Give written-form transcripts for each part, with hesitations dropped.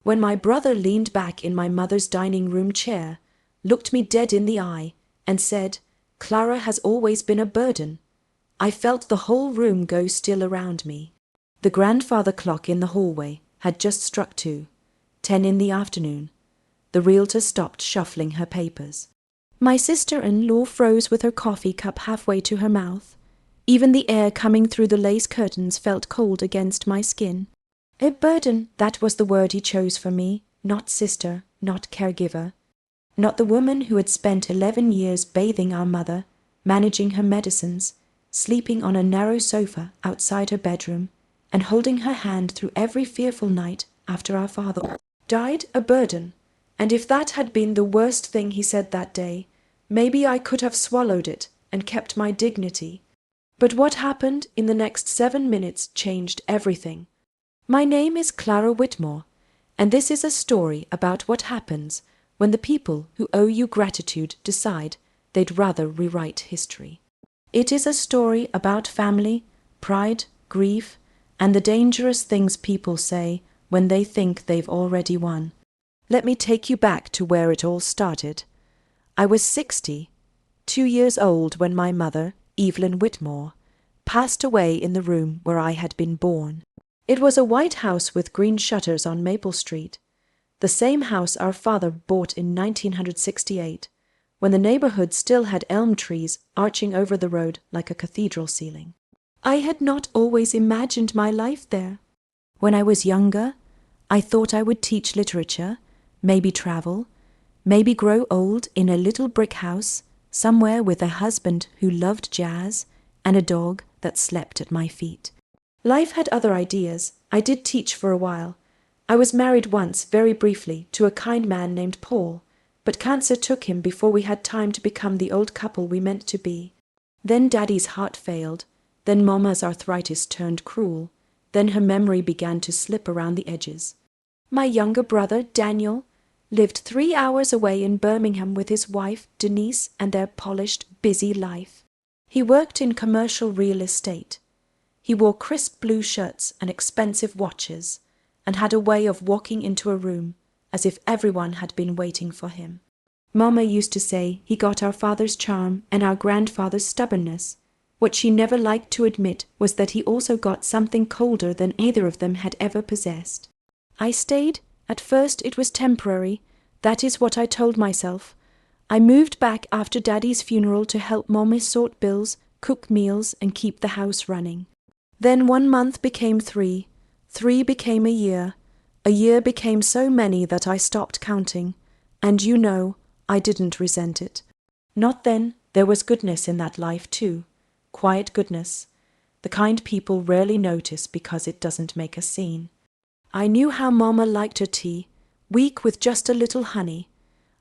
when my brother leaned back in my mother's dining room chair, looked me dead in the eye, and said, "Clara has always been a burden," I felt the whole room go still around me. The grandfather clock in the hallway had just struck 2:10 in the afternoon. The realtor stopped shuffling her papers. My sister-in-law froze with her coffee cup halfway to her mouth. Even the air coming through the lace curtains felt cold against my skin. A burden, that was the word he chose for me, not sister, not caregiver. Not the woman who had spent 11 years bathing our mother, managing her medicines, sleeping on a narrow sofa outside her bedroom, and holding her hand through every fearful night after our father died. A burden. And if that had been the worst thing he said that day, maybe I could have swallowed it and kept my dignity. But what happened in the next 7 minutes changed everything. My name is Clara Whitmore, and this is a story about what happens when the people who owe you gratitude decide they'd rather rewrite history. It is a story about family, pride, grief, and the dangerous things people say when they think they've already won. Let me take you back to where it all started. I was 2 years old when my mother, Evelyn Whitmore, passed away in the room where I had been born. It was a white house with green shutters on Maple Street, the same house our father bought in 1968, when the neighborhood still had elm trees arching over the road like a cathedral ceiling. I had not always imagined my life there. When I was younger, I thought I would teach literature, maybe travel, maybe grow old in a little brick house somewhere with a husband who loved jazz and a dog that slept at my feet. Life had other ideas. I did teach for a while. I was married once, very briefly, to a kind man named Paul, but cancer took him before we had time to become the old couple we meant to be. Then Daddy's heart failed. Then Mama's arthritis turned cruel. Then her memory began to slip around the edges. My younger brother, Daniel, lived 3 hours away in Birmingham with his wife, Denise, and their polished, busy life. He worked in commercial real estate. He wore crisp blue shirts and expensive watches, and had a way of walking into a room as if everyone had been waiting for him. Mama used to say he got our father's charm and our grandfather's stubbornness. What she never liked to admit was that he also got something colder than either of them had ever possessed. I stayed. At first it was temporary. That is what I told myself. I moved back after Daddy's funeral to help Mama sort bills, cook meals, and keep the house running. Then 1 month became 3. 3 became a year. A year became so many that I stopped counting. And you know, I didn't resent it. Not then. There was goodness in that life too. Quiet goodness. The kind people rarely notice because it doesn't make a scene. I knew how Mama liked her tea, weak with just a little honey.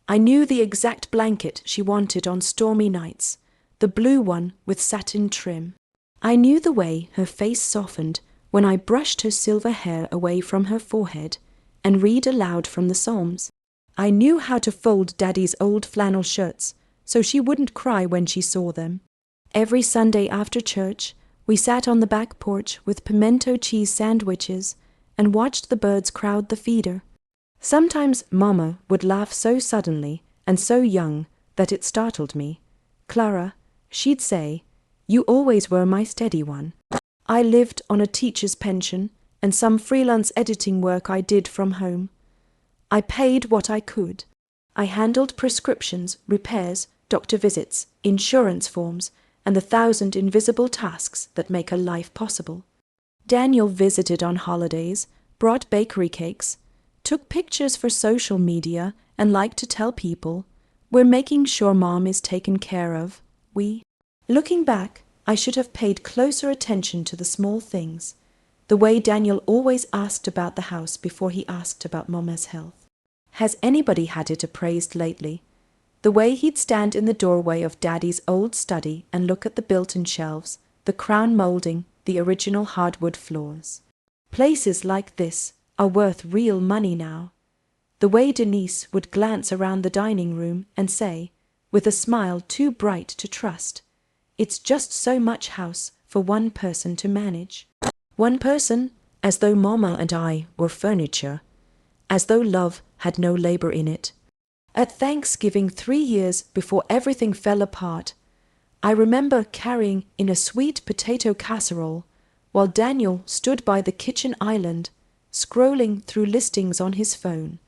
I knew the exact blanket she wanted on stormy nights, the blue one with satin trim. I knew the way her face softened when I brushed her silver hair away from her forehead and read aloud from the Psalms. I knew how to fold Daddy's old flannel shirts so she wouldn't cry when she saw them. Every Sunday after church, we sat on the back porch with pimento cheese sandwiches and watched the birds crowd the feeder. Sometimes Mama would laugh so suddenly and so young that it startled me. "Clara," she'd say, "you always were my steady one." I lived on a teacher's pension and some freelance editing work I did from home. I paid what I could. I handled prescriptions, repairs, doctor visits, insurance forms, and the 1,000 invisible tasks that make a life possible. Daniel visited on holidays, brought bakery cakes, took pictures for social media, and liked to tell people, "We're making sure Mom is taken care of." Looking back, I should have paid closer attention to the small things, the way Daniel always asked about the house before he asked about Mama's health. Has anybody had it appraised lately? The way he'd stand in the doorway of Daddy's old study and look at the built-in shelves, the crown molding, the original hardwood floors. Places like this are worth real money now. The way Denise would glance around the dining room and say, with a smile too bright to trust, "It's just so much house for one person to manage." One person, as though Mama and I were furniture. as though love had no labor in it. At Thanksgiving 3 years before everything fell apart, I remember carrying in a sweet potato casserole while Daniel stood by the kitchen island, scrolling through listings on his phone.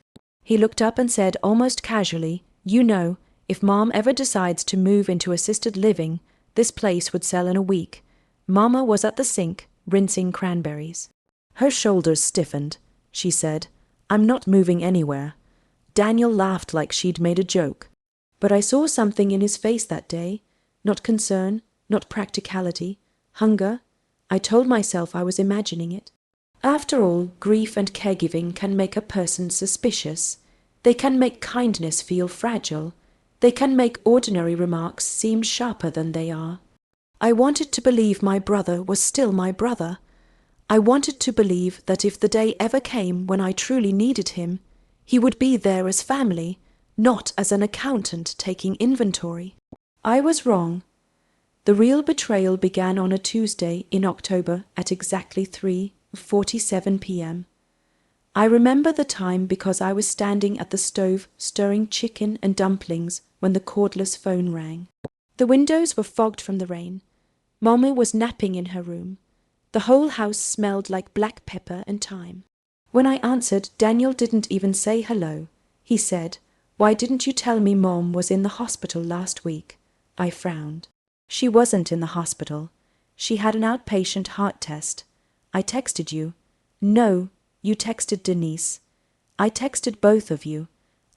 He looked up and said almost casually, "You know, if Mom ever decides to move into assisted living, this place would sell in a week." Mama was at the sink, rinsing cranberries. Her shoulders stiffened. She said, "I'm not moving anywhere." Daniel laughed like she'd made a joke. But I saw something in his face that day. Not concern, not practicality, hunger. I told myself I was imagining it. After all, grief and caregiving can make a person suspicious. They can make kindness feel fragile. They can make ordinary remarks seem sharper than they are. I wanted to believe my brother was still my brother. I wanted to believe that if the day ever came when I truly needed him, he would be there as family, not as an accountant taking inventory. I was wrong. The real betrayal began on a Tuesday in October at exactly 3:47 p.m. I remember the time because I was standing at the stove stirring chicken and dumplings when the cordless phone rang. The windows were fogged from the rain. Mama was napping in her room. The whole house smelled like black pepper and thyme. When I answered, Daniel didn't even say hello. He said, "Why didn't you tell me Mom was in the hospital last week?" I frowned. She wasn't in the hospital. She had an outpatient heart test. I texted you. No, you texted Denise. I texted both of you.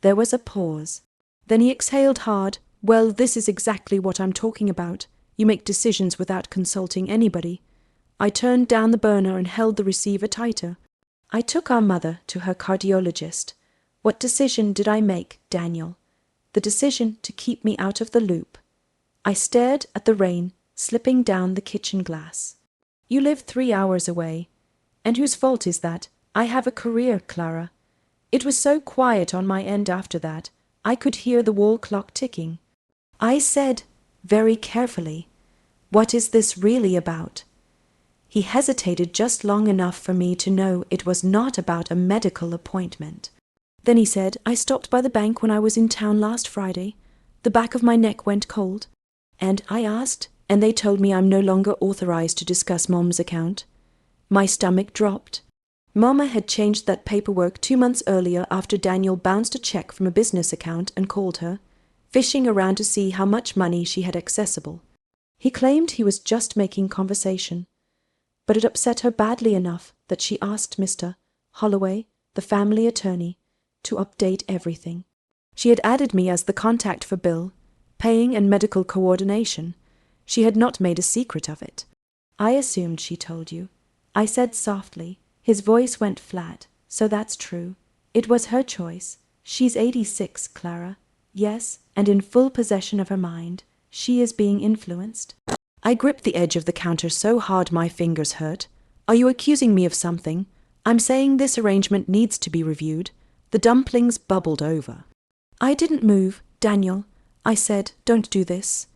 There was a pause. Then he exhaled hard. "Well, this is exactly what I'm talking about. You make decisions without consulting anybody." I turned down the burner and held the receiver tighter. I took our mother to her cardiologist. What decision did I make, Daniel? The decision to keep me out of the loop. I stared at the rain slipping down the kitchen glass. "You live 3 hours away. And whose fault is that? I have a career, Clara." It was so quiet on my end after that, I could hear the wall clock ticking. I said, very carefully, "What is this really about?" He hesitated just long enough for me to know it was not about a medical appointment. Then he said, "I stopped by the bank when I was in town last Friday. The back of my neck went cold. And I asked, and they told me I'm no longer authorized to discuss Mom's account." My stomach dropped. Mama had changed that paperwork 2 months earlier after Daniel bounced a check from a business account and called her, fishing around to see how much money she had accessible. He claimed he was just making conversation. But it upset her badly enough that she asked Mr. Holloway, the family attorney, to update everything. She had added me as the contact for bill, paying and medical coordination. She had not made a secret of it. "I assumed she told you." I said softly. His voice went flat. "So that's true. It was her choice. She's 86, Clara. Yes, and in full possession of her mind. She is being influenced." I gripped the edge of the counter so hard my fingers hurt. "Are you accusing me of something? I'm saying this arrangement needs to be reviewed." The dumplings bubbled over. "I didn't move, Daniel." I said, "Don't do this."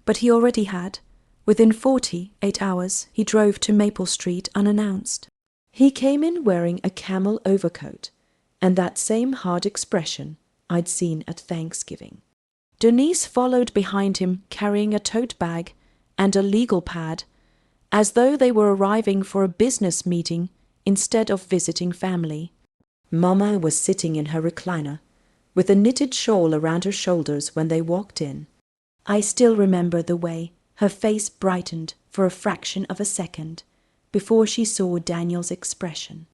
But he already had. Within 48 hours, he drove to Maple Street unannounced. He came in wearing a camel overcoat and that same hard expression I'd seen at Thanksgiving. Denise followed behind him carrying a tote bag and a legal pad, as though they were arriving for a business meeting instead of visiting family. Mama was sitting in her recliner, with a knitted shawl around her shoulders when they walked in. I still remember the way her face brightened for a fraction of a second before she saw Daniel's expression.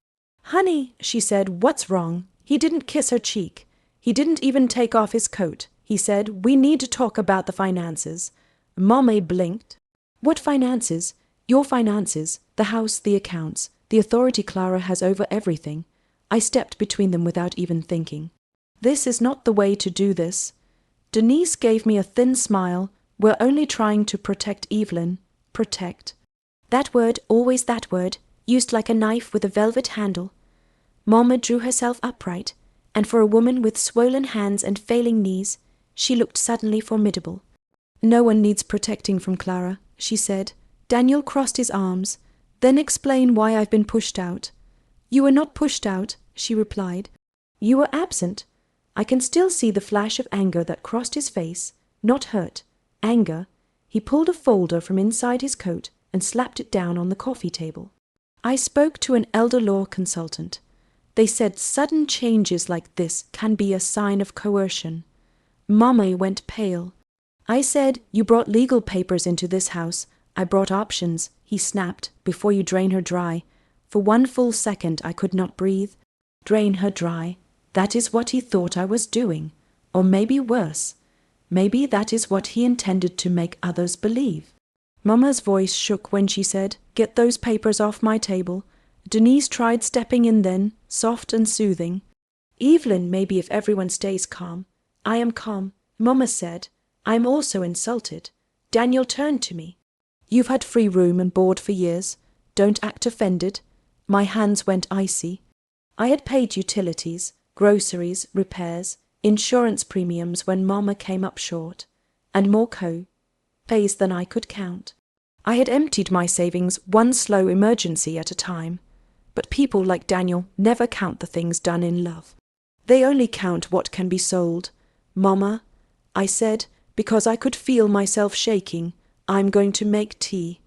"Honey," she said, "what's wrong? He didn't kiss her cheek. He didn't even take off his coat. He said, 'We need to talk about the finances.'" Mommy blinked. "What finances?" "Your finances, the house, the accounts, the authority Clara has over everything." I stepped between them without even thinking. "This is not the way to do this." Denise gave me a thin smile. "We're only trying to protect Evelyn." Protect. That word, always that word, used like a knife with a velvet handle. Mama drew herself upright, and for a woman with swollen hands and failing knees, she looked suddenly formidable. "No one needs protecting from Clara," she said. Daniel crossed his arms. "Then explain why I've been pushed out." "You were not pushed out," she replied. You were absent. I can still see the flash of anger that crossed his face. Not hurt. Anger. He pulled a folder from inside his coat and slapped it down on the coffee table. I spoke to an elder law consultant. They said sudden changes like this can be a sign of coercion. Mama went pale. I said, "You brought legal papers into this house." "I brought options," he snapped, "before you drain her dry." For 1 full second I could not breathe. Drain her dry. That is what he thought I was doing. Or maybe worse. Maybe that is what he intended to make others believe. Mama's voice shook when she said, "Get those papers off my table." Denise tried stepping in then, soft and soothing. "Evelyn, maybe if everyone stays calm." "I am calm," Mama said. "I am also insulted." Daniel turned to me. "You've had free room and board for years. Don't act offended." My hands went icy. I had paid utilities, groceries, repairs, insurance premiums when Mama came up short, and more pays than I could count. I had emptied my savings one slow emergency at a time. But people like Daniel never count the things done in love. They only count what can be sold. "Mama," I said, because I could feel myself shaking, "I'm going to make tea."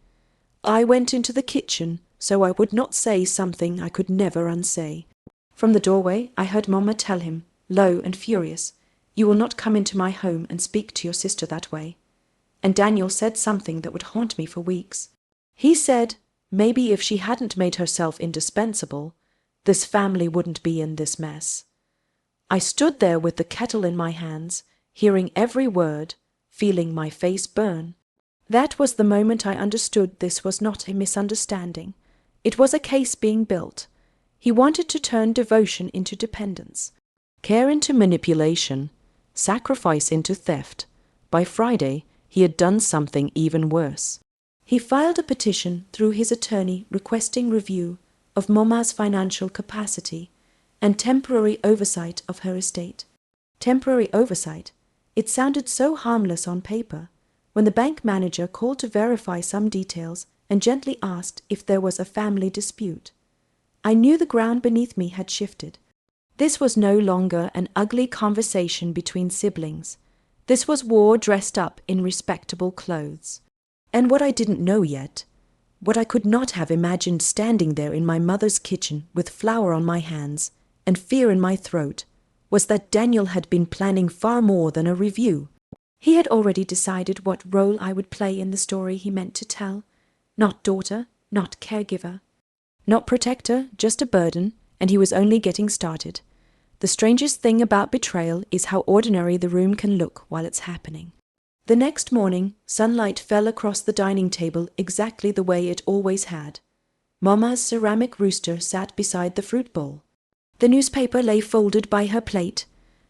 I went into the kitchen so I would not say something I could never unsay. From the doorway I heard Mama tell him, low and furious, "You will not come into my home and speak to your sister that way." And Daniel said something that would haunt me for weeks. He said, maybe if she hadn't made herself indispensable, this family wouldn't be in this mess. I stood there with the kettle in my hands, hearing every word, feeling my face burn. That was the moment I understood this was not a misunderstanding. It was a case being built. He wanted to turn devotion into dependence, care into manipulation, sacrifice into theft. By Friday, he had done something even worse. He filed a petition through his attorney requesting review of Mama's financial capacity and temporary oversight of her estate. Temporary oversight. It sounded so harmless on paper. When the bank manager called to verify some details and gently asked if there was a family dispute, I knew the ground beneath me had shifted. This was no longer an ugly conversation between siblings. This was war dressed up in respectable clothes. And what I didn't know yet, what I could not have imagined standing there in my mother's kitchen with flour on my hands and fear in my throat, was that Daniel had been planning far more than a review. He had already decided what role I would play in the story he meant to tell. Not daughter, not caregiver, not protector, just a burden, and he was only getting started. The strangest thing about betrayal is how ordinary the room can look while it's happening. The next morning, sunlight fell across the dining table exactly the way it always had. Mama's ceramic rooster sat beside the fruit bowl. The newspaper lay folded by her plate.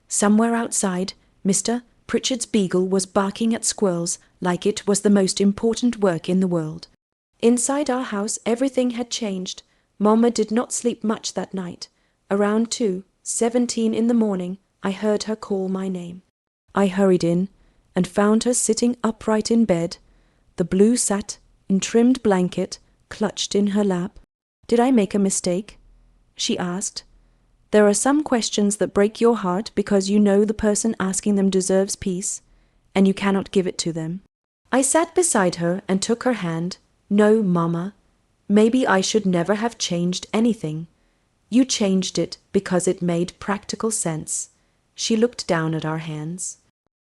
Somewhere outside, Mr. Pritchard's beagle was barking at squirrels like it was the most important work in the world. Inside our house, everything had changed. Mama did not sleep much that night. Around 2:17 in the morning, I heard her call my name. I hurried in and found her sitting upright in bed, the blue satin-trimmed blanket clutched in her lap. "Did I make a mistake?" she asked. There are some questions that break your heart because you know the person asking them deserves peace, and you cannot give it to them. I sat beside her and took her hand. "No, Mama. Maybe I should never have changed anything. You changed it because it made practical sense." She looked down at our hands.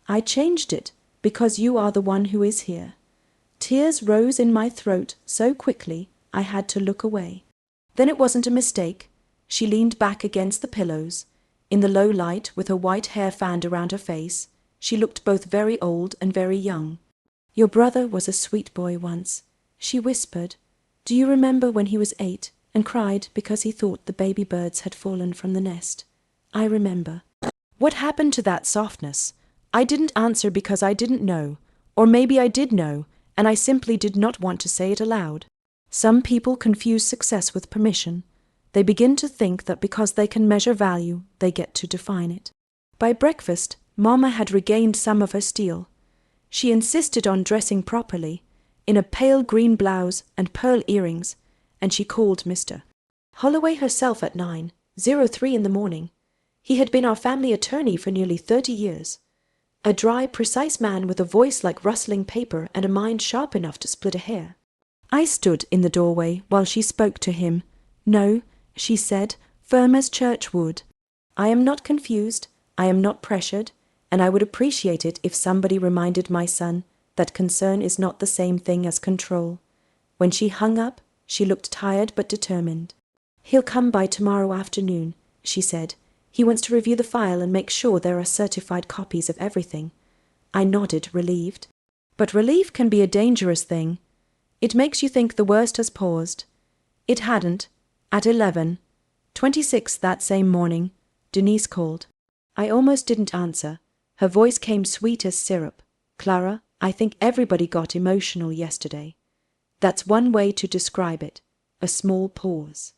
"I changed it because you are the one who is here." Tears rose in my throat so quickly I had to look away. Then it wasn't a mistake. She leaned back against the pillows. In the low light, with her white hair fanned around her face, she looked both very old and very young. "Your brother was a sweet boy once," she whispered. "Do you remember when he was 8 and cried because he thought the baby birds had fallen from the nest?" "I remember." What happened to that softness? I didn't answer because I didn't know, or maybe I did know, and I simply did not want to say it aloud. Some people confuse success with permission. They begin to think that because they can measure value, they get to define it. By breakfast, Mama had regained some of her steel. She insisted on dressing properly, in a pale green blouse and pearl earrings, and she called Mr. Holloway herself at 9:03 in the morning. He had been our family attorney for nearly 30 years. A dry, precise man with a voice like rustling paper and a mind sharp enough to split a hair. I stood in the doorway while she spoke to him. "No," she said, firm as church wood. "I am not confused, I am not pressured, and I would appreciate it if somebody reminded my son that concern is not the same thing as control." When she hung up, she looked tired but determined. "He'll come by tomorrow afternoon," she said. "He wants to review the file and make sure there are certified copies of everything." I nodded, relieved. But relief can be a dangerous thing. It makes you think the worst has paused. It hadn't. At 11:26 that same morning, Denise called. I almost didn't answer. Her voice came sweet as syrup. "Clara, I think everybody got emotional yesterday. That's one way to describe it." A small pause.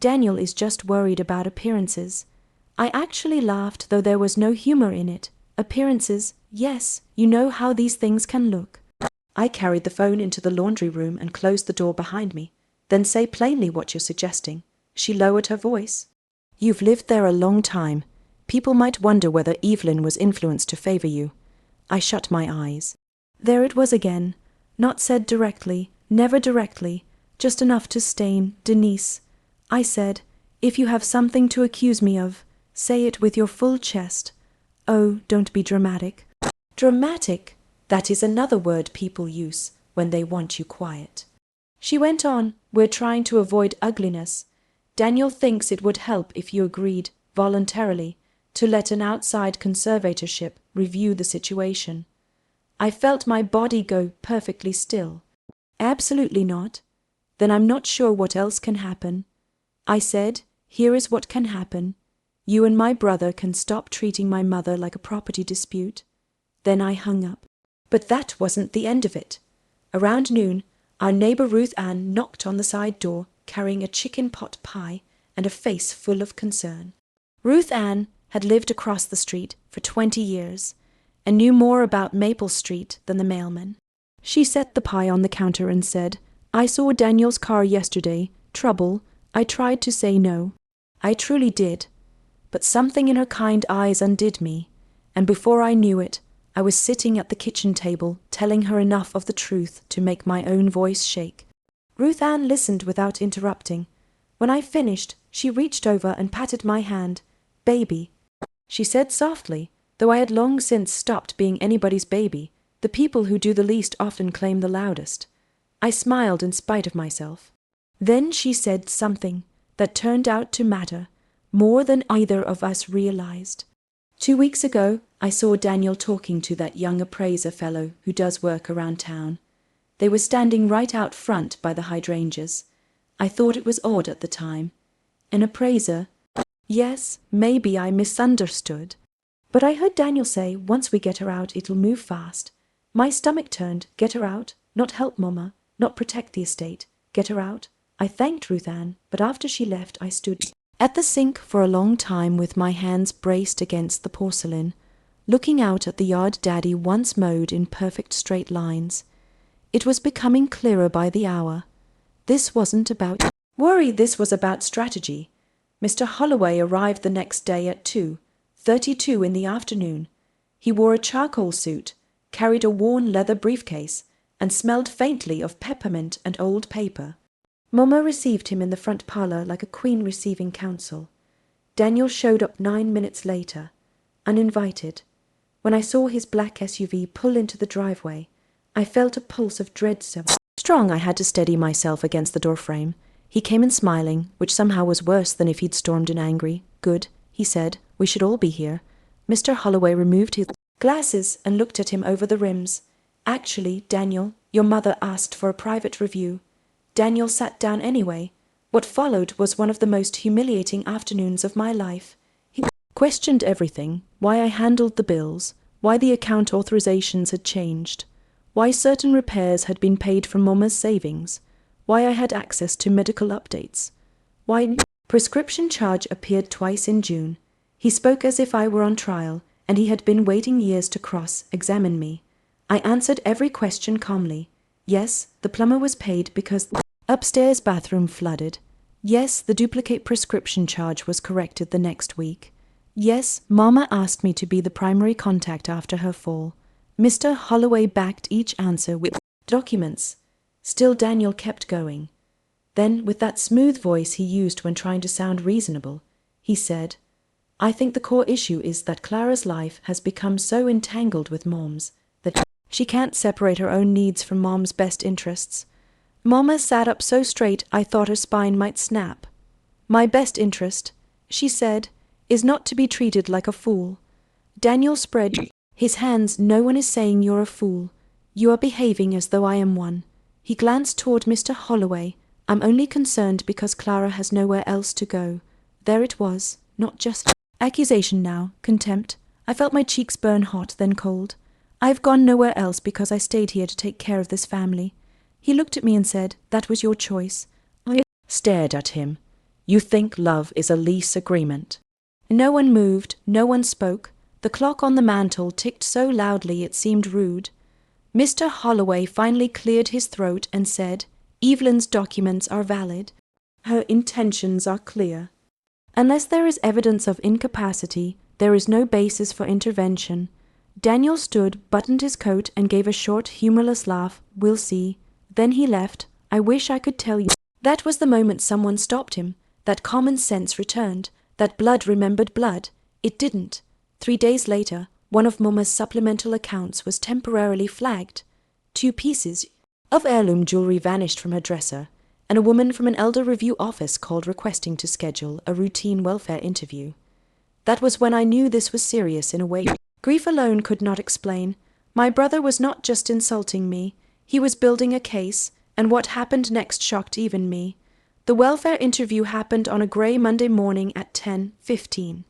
"Daniel is just worried about appearances." I actually laughed, though there was no humor in it. Appearances, yes, you know how these things can look. I carried the phone into the laundry room and closed the door behind me. "Then say plainly what you're suggesting." She lowered her voice. "You've lived there a long time. People might wonder whether Evelyn was influenced to favor you." I shut my eyes. There it was again. Not said directly, never directly, just enough to stain. "Denise," I said, "if you have something to accuse me of, say it with your full chest. Oh, don't be dramatic." Dramatic? That is another word people use when they want you quiet. She went on, "We're trying to avoid ugliness. Daniel thinks it would help if you agreed, voluntarily, to let an outside conservatorship review the situation." I felt my body go perfectly still. "Absolutely not. Then I'm not sure what else can happen." I said, "Here is what can happen. You and my brother can stop treating my mother like a property dispute." Then I hung up. But that wasn't the end of it. Around noon, our neighbor Ruth Ann knocked on the side door, carrying a chicken pot pie and a face full of concern. Ruth Ann had lived across the street for 20 years and knew more about Maple Street than the mailman. She set the pie on the counter and said, "I saw Daniel's car yesterday. Trouble. I tried to say no." I truly did. But something in her kind eyes undid me, and before I knew it, I was sitting at the kitchen table telling her enough of the truth to make my own voice shake. Ruth Ann listened without interrupting. When I finished, she reached over and patted my hand. "Baby," she said softly, though I had long since stopped being anybody's baby. The people who do the least often claim the loudest. I smiled in spite of myself. Then she said something that turned out to matter more than either of us realized. 2 weeks ago, I saw Daniel talking to that young appraiser fellow who does work around town. They were standing right out front by the hydrangeas. I thought it was odd at the time. An appraiser? Yes, maybe I misunderstood. But I heard Daniel say, "Once we get her out, it'll move fast." My stomach turned. Get her out? Not help Mama, not protect the estate. Get her out? I thanked Ruth Ann, but after she left, I stood at the sink for a long time with my hands braced against the porcelain, looking out at the yard Daddy once mowed in perfect straight lines. It was becoming clearer by the hour. This wasn't about worry, this was about strategy. Mr. Holloway arrived the next day at 2:32 in the afternoon. He wore a charcoal suit, carried a worn leather briefcase, and smelled faintly of peppermint and old paper. Mama received him in the front parlor like a queen receiving counsel. Daniel showed up 9 minutes later, uninvited. When I saw his black SUV pull into the driveway, I felt a pulse of dread so strong I had to steady myself against the doorframe. He came in smiling, which somehow was worse than if he'd stormed in angry. "Good," he said. "We should all be here." Mr. Holloway removed his glasses and looked at him over the rims. "Actually, Daniel, your mother asked for a private review." Daniel sat down anyway. What followed was one of the most humiliating afternoons of my life. He questioned everything, why I handled the bills, why the account authorizations had changed, why certain repairs had been paid from Mama's savings, why I had access to medical updates, why prescription charge appeared twice in June. He spoke as if I were on trial, and he had been waiting years to cross-examine me. I answered every question calmly. Yes, the plumber was paid because the upstairs bathroom flooded. Yes, the duplicate prescription charge was corrected the next week. Yes, Mama asked me to be the primary contact after her fall. Mr. Holloway backed each answer with documents. Still Daniel kept going. Then, with that smooth voice he used when trying to sound reasonable, he said, I think the core issue is that Clara's life has become so entangled with Mom's that she can't separate her own needs from Mom's best interests. Mama sat up so straight I thought her spine might snap. My best interest, she said, is not to be treated like a fool. Daniel spread his hands. No one is saying you're a fool. You are behaving as though I am one. He glanced toward Mr. Holloway. I'm only concerned because Clara has nowhere else to go. There it was, not just accusation now, contempt. I felt my cheeks burn hot, then cold. I've gone nowhere else because I stayed here to take care of this family. He looked at me and said, that was your choice. I stared at him. You think love is a lease agreement? No one moved, no one spoke. The clock on the mantel ticked so loudly it seemed rude. Mr. Holloway finally cleared his throat and said, Evelyn's documents are valid. Her intentions are clear. Unless there is evidence of incapacity, there is no basis for intervention. Daniel stood, buttoned his coat, and gave a short, humorless laugh. We'll see. Then he left. I wish I could tell you. That was the moment someone stopped him. That common sense returned. That blood remembered blood. It didn't. 3 days later, one of Mama's supplemental accounts was temporarily flagged. 2 pieces of heirloom jewelry vanished from her dresser, and a woman from an elder review office called requesting to schedule a routine welfare interview. That was when I knew this was serious in a way grief alone could not explain. My brother was not just insulting me, he was building a case, and what happened next shocked even me. The welfare interview happened on a grey Monday morning at 10:15.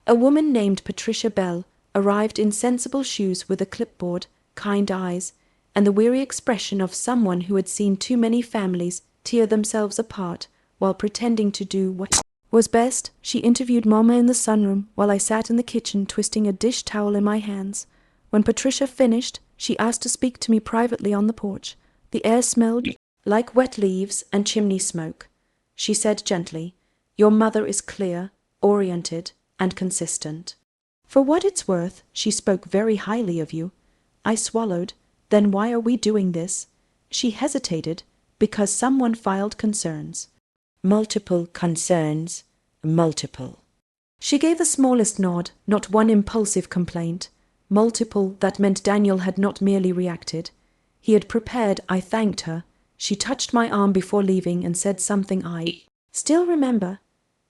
A woman named Patricia Bell arrived in sensible shoes with a clipboard, kind eyes, and the weary expression of someone who had seen too many families tear themselves apart while pretending to do what was best. She interviewed Mama in the sunroom while I sat in the kitchen twisting a dish towel in my hands. When Patricia finished, she asked to speak to me privately on the porch. The air smelled like wet leaves and chimney smoke. She said gently, Your mother is clear, oriented, and consistent. For what it's worth, she spoke very highly of you. I swallowed. Then why are we doing this? She hesitated. Because someone filed concerns. Multiple concerns. Multiple. She gave the smallest nod, not one impulsive complaint. Multiple, that meant Daniel had not merely reacted. He had prepared. I thanked her. She touched my arm before leaving and said something I still remember.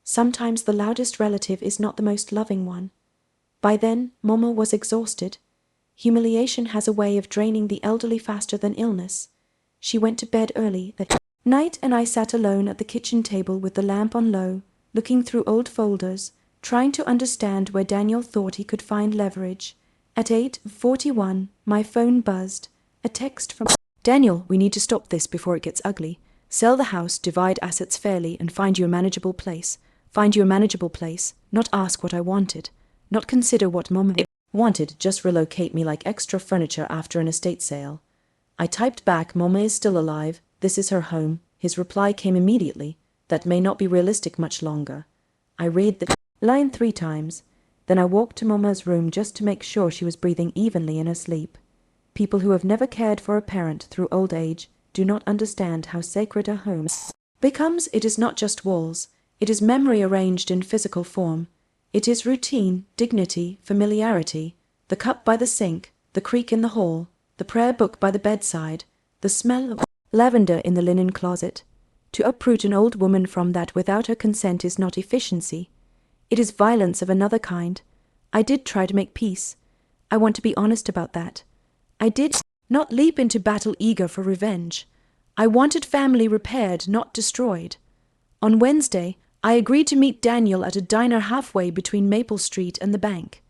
Sometimes the loudest relative is not the most loving one. By then, Mama was exhausted. Humiliation has a way of draining the elderly faster than illness. She went to bed early that night, and I sat alone at the kitchen table with the lamp on low, looking through old folders, trying to understand where Daniel thought he could find leverage. At 8:41, my phone buzzed. A text from Daniel, we need to stop this before it gets ugly. Sell the house, divide assets fairly, and find you a manageable place. Find you a manageable place, not ask what I wanted. Not consider what Mama wanted, just relocate me like extra furniture after an estate sale. I typed back, Mama is still alive. This is her home. His reply came immediately. That may not be realistic much longer. I read the line 3 times. Then I walked to Mama's room just to make sure she was breathing evenly in her sleep. People who have never cared for a parent through old age do not understand how sacred a home becomes. It is not just walls. It is memory arranged in physical form. It is routine, dignity, familiarity, the cup by the sink, the creak in the hall, the prayer book by the bedside, the smell of lavender in the linen closet. To uproot an old woman from that without her consent is not efficiency. It is violence of another kind. I did try to make peace. I want to be honest about that. I did not leap into battle eager for revenge. I wanted family repaired, not destroyed. On Wednesday, I agreed to meet Daniel at a diner halfway between Maple Street and the bank.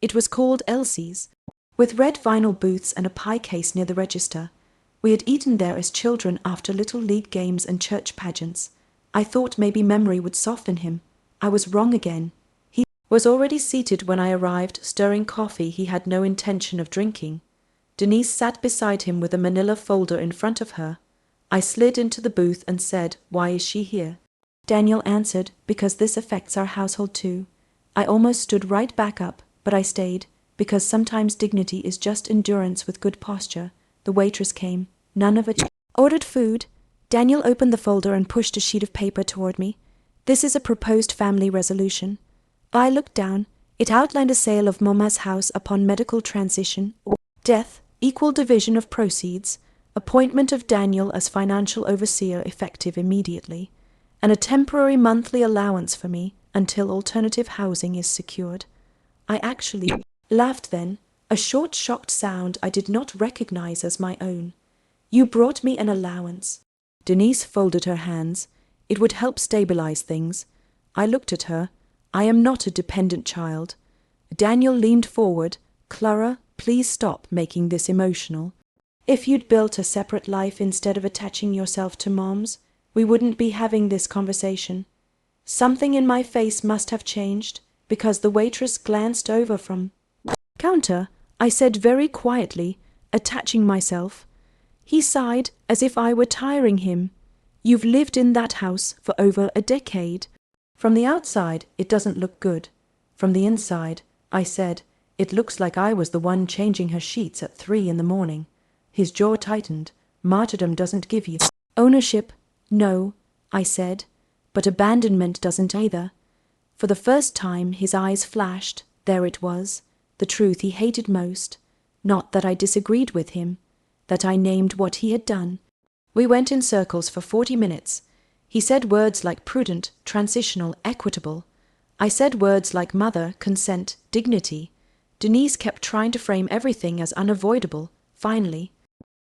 It was called Elsie's, with red vinyl booths and a pie case near the register. We had eaten there as children after little league games and church pageants. I thought maybe memory would soften him. I was wrong again. He was already seated when I arrived, stirring coffee he had no intention of drinking. Denise sat beside him with a manila folder in front of her. I slid into the booth and said, Why is she here? Daniel answered, Because this affects our household too. I almost stood right back up, but I stayed, because sometimes dignity is just endurance with good posture. The waitress came. None of it. Ordered food. Daniel opened the folder and pushed a sheet of paper toward me. This is a proposed family resolution. I looked down. It outlined a sale of Mama's house upon medical transition, or death, equal division of proceeds, appointment of Daniel as financial overseer effective immediately, and a temporary monthly allowance for me until alternative housing is secured. I actually laughed then, a short shocked sound I did not recognize as my own. You brought me an allowance. Denise folded her hands. It would help stabilize things. I looked at her. I am not a dependent child. Daniel leaned forward. Clara, please stop making this emotional. If you'd built a separate life instead of attaching yourself to Mom's, we wouldn't be having this conversation. Something in my face must have changed, because the waitress glanced over from counter. I said very quietly, attaching myself. He sighed as if I were tiring him. You've lived in that house for over a decade. From the outside, it doesn't look good. From the inside, I said, it looks like I was the one changing her sheets at 3 a.m. His jaw tightened. Martyrdom doesn't give you ownership. No, I said, but abandonment doesn't either. For the first time his eyes flashed. There it was, the truth he hated most. Not that I disagreed with him, that I named what he had done. We went in circles for 40 minutes. He said words like prudent, transitional, equitable. I said words like mother, consent, dignity. Denise kept trying to frame everything as unavoidable. Finally,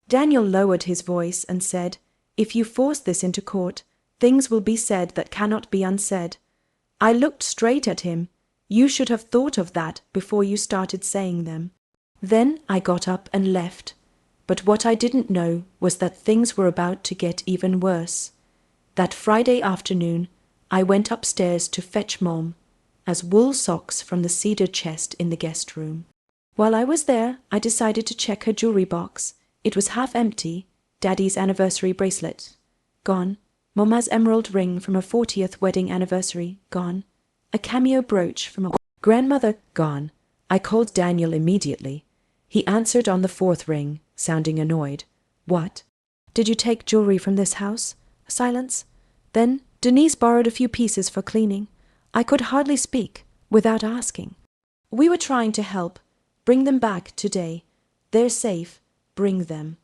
Daniel lowered his voice and said, if you force this into court, things will be said that cannot be unsaid. I looked straight at him. You should have thought of that before you started saying them. Then I got up and left. But what I didn't know was that things were about to get even worse. That Friday afternoon, I went upstairs to fetch Mom, as wool socks from the cedar chest in the guest room. While I was there, I decided to check her jewelry box. It was half empty. Daddy's anniversary bracelet, gone. Mama's emerald ring from her 40th wedding anniversary, gone. A cameo brooch from a grandmother, gone. I called Daniel immediately. He answered on the 4th ring, sounding annoyed. What? Did you take jewelry from this house? A silence. Then Denise borrowed a few pieces for cleaning. I could hardly speak without asking. We were trying to help. Bring them back today. They're safe. Bring them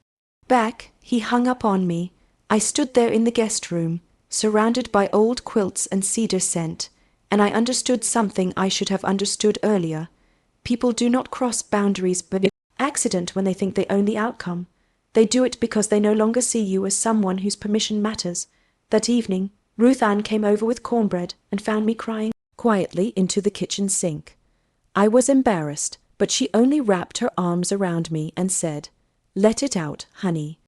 back. He hung up on me. I stood there in the guest room, surrounded by old quilts and cedar scent, and I understood something I should have understood earlier. People do not cross boundaries by accident when they think they own the outcome. They do it because they no longer see you as someone whose permission matters. That evening, Ruth Ann came over with cornbread and found me crying quietly into the kitchen sink. I was embarrassed, but she only wrapped her arms around me and said, let it out, honey.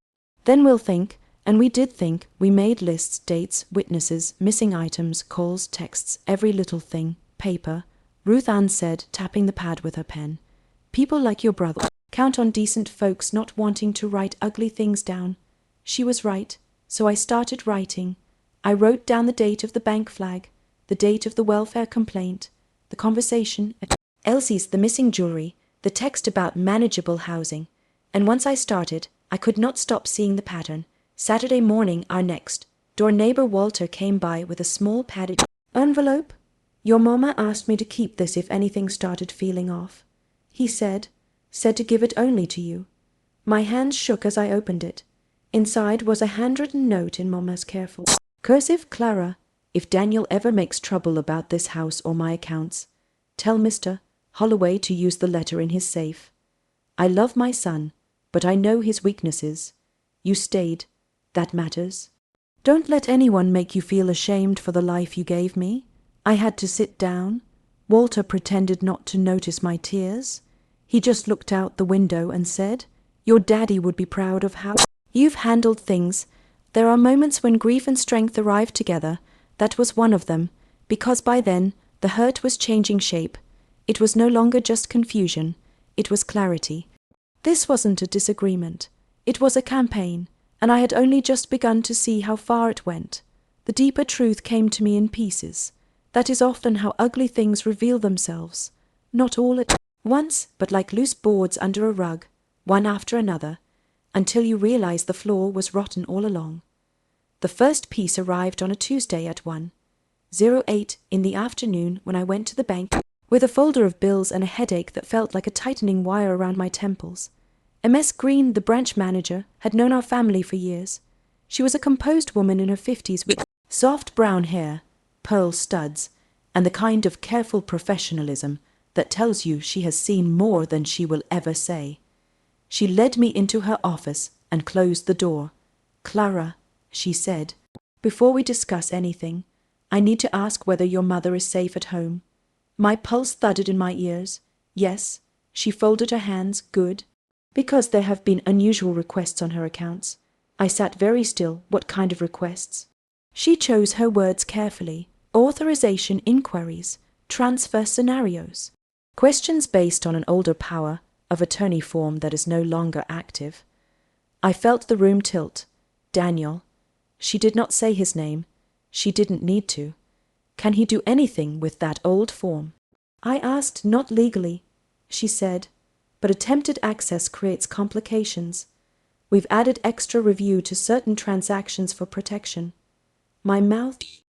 Then we'll think. And we did think. We made lists, dates, witnesses, missing items, calls, texts, every little thing, paper. Ruth Ann said, tapping the pad with her pen. People like your brother count on decent folks not wanting to write ugly things down. She was right, so I started writing. I wrote down the date of the bank flag, the date of the welfare complaint, the conversation, Elsie's, the missing jewelry, the text about manageable housing. And once I started, I could not stop seeing the pattern. Saturday morning, our next door neighbor Walter came by with a small padded envelope. Your mama asked me to keep this if anything started feeling off. He said to give it only to you. My hands shook as I opened it. Inside was a handwritten note in Mama's careful cursive. Clara, if Daniel ever makes trouble about this house or my accounts, tell Mr. Holloway to use the letter in his safe. I love my son, but I know his weaknesses. You stayed. That matters. Don't let anyone make you feel ashamed for the life you gave me. I had to sit down. Walter pretended not to notice my tears. He just looked out the window and said, your daddy would be proud of how you've handled things. There are moments when grief and strength arrive together. That was one of them, because by then the hurt was changing shape. It was no longer just confusion. It was clarity. This wasn't a disagreement. It was a campaign. And I had only just begun to see how far it went. The deeper truth came to me in pieces. That is often how ugly things reveal themselves, not all at once, but like loose boards under a rug, one after another, until you realize the floor was rotten all along. The first piece arrived on a Tuesday at 1:08 in the afternoon when I went to the bank with a folder of bills and a headache that felt like a tightening wire around my temples. Ms. Green, the branch manager, had known our family for years. She was a composed woman in her 50s with soft brown hair, pearl studs, and the kind of careful professionalism that tells you she has seen more than she will ever say. She led me into her office and closed the door. "Clara," she said, "before we discuss anything, I need to ask whether your mother is safe at home." My pulse thudded in my ears. Yes. She folded her hands. Good. Because there have been unusual requests on her accounts. I sat very still. What kind of requests? She chose her words carefully. Authorization inquiries, transfer scenarios, questions based on an older power of attorney form that is no longer active. I felt the room tilt. Daniel. She did not say his name. She didn't need to. Can he do anything with that old form? I asked. Not legally, she said, but attempted access creates complications. We've added extra review to certain transactions for protection. My mouth